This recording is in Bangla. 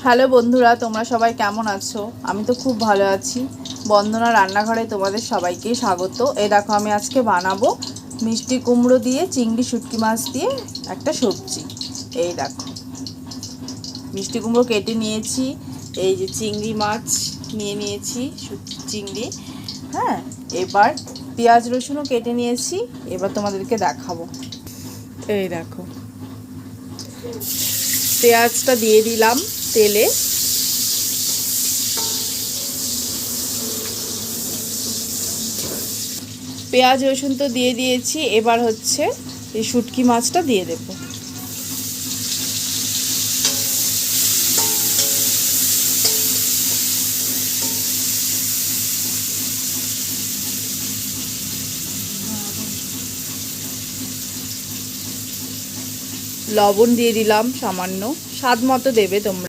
হ্যালো বন্ধুরা, তোমরা সবাই কেমন আছো? আমি তো খুব ভালো আছি। বন্দনা রান্নাঘরে তোমাদের সবাইকে স্বাগত। এই দেখো, আমি আজকে বানাবো মিষ্টি কুমড়ো দিয়ে চিংড়ি শুটকি মাছ দিয়ে একটা সবজি। এই দেখো, মিষ্টি কুমড়ো কেটে নিয়েছি, এই যে চিংড়ি মাছ নিয়ে নিয়েছি, চিংড়ি। হ্যাঁ, এবার পেঁয়াজ রসুনও কেটে নিয়েছি। এবার তোমাদেরকে দেখাবো। এই দেখো, পেঁয়াজটা দিয়ে দিলাম তেলে। পেঁয়াজ রসুন তো দিয়ে দিয়েছি, এবার হচ্ছে এই শুটকি মাছটা দিয়ে দেব। লবণ দিয়ে দিলাম সামান্য, স্বাদ মতো দেবে তোমরা।